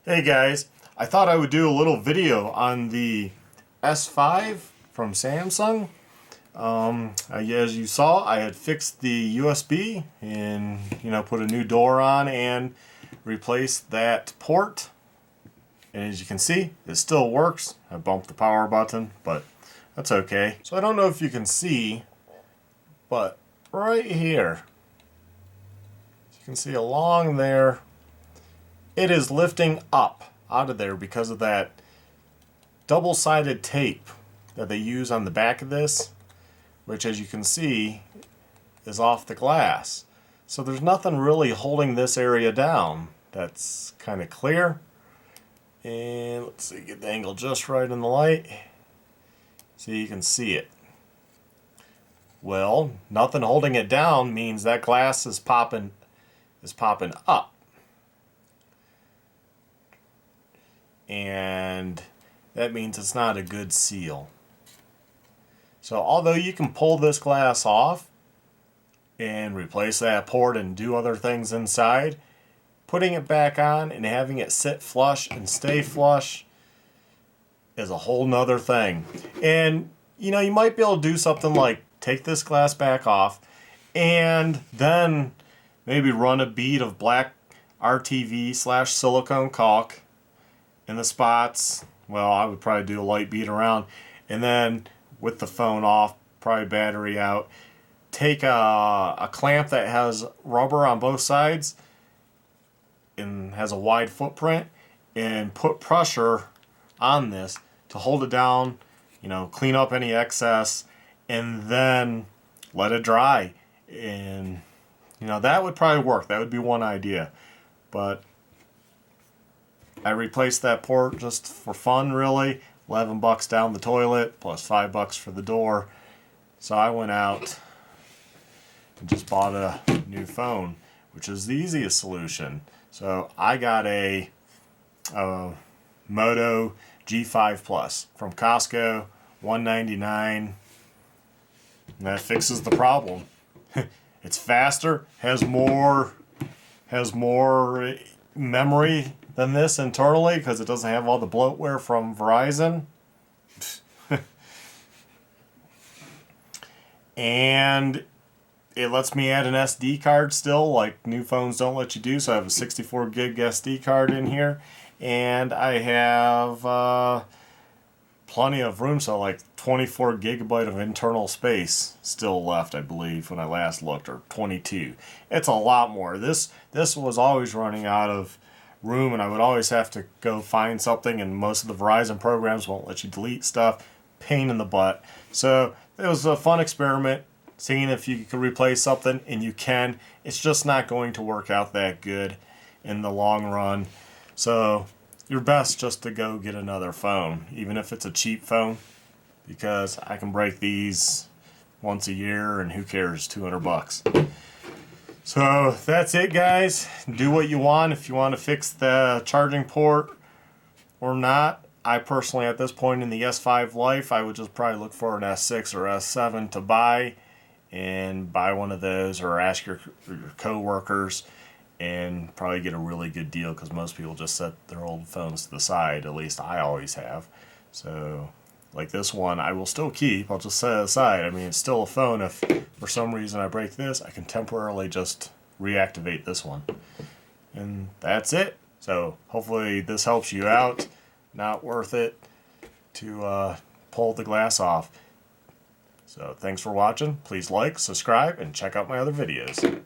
Hey guys, I thought I would do a little video on the S5 from Samsung. As you saw, I had fixed the USB and put a new door on and replaced that port. And as you can see, it still works. I bumped the power button, but that's okay. So I don't know if you can see, but right here, you can see along there, it is lifting up out of there because of that double-sided tape that they use on the back of this, which as you can see is off the glass. So there's nothing really holding this area down. That's kind of clear. And let's see, get the angle just right in the light so you can see it. Well, nothing holding it down means that glass is popping up. And that means it's not a good seal. So although you can pull this glass off and replace that port and do other things inside, putting it back on and having it sit flush and stay flush is a whole nother thing. And you might be able to do something like take this glass back off and then maybe run a bead of black RTV/silicone caulk in the spots. Well, I would probably do a light bead around, and then with the phone off, probably battery out, take a clamp that has rubber on both sides and has a wide footprint and put pressure on this to hold it down, clean up any excess, and then let it dry. And that would probably work. That would be one idea. But I replaced that port just for fun, really. $11 down the toilet plus $5 for the door. So I went out and just bought a new phone, which is the easiest solution. So I got a Moto G5 Plus from Costco, $199. And that fixes the problem. It's faster, has more memory than this internally because it doesn't have all the bloatware from Verizon. And it lets me add an SD card still, like new phones don't let you do. So I have a 64 gig SD card in here, and I have plenty of room, so like 24 gigabyte of internal space still left, I believe, when I last looked, or 22. It's a lot more. This was always running out of room, and I would always have to go find something, and most of the Verizon programs won't let you delete stuff. Pain in the butt. So it was a fun experiment, seeing if you could replace something, and you can. It's just not going to work out that good in the long run. So you're best just to go get another phone, even if it's a cheap phone, because I can break these once a year, and who cares, $200. So that's it, guys. Do what you want. If you want to fix the charging port or not, I personally, at this point in the S5 life, I would just probably look for an S6 or S7 to buy, and buy one of those, or ask your co-workers, and probably get a really good deal, because most people just set their old phones to the side. At least I always have. So like this one, I will still keep. I'll just set it aside. I mean, it's still a phone. If for some reason I break this, I can temporarily just reactivate this one. And that's it. So hopefully this helps you out. Not worth it to pull the glass off. So thanks for watching. Please like, subscribe, and check out my other videos.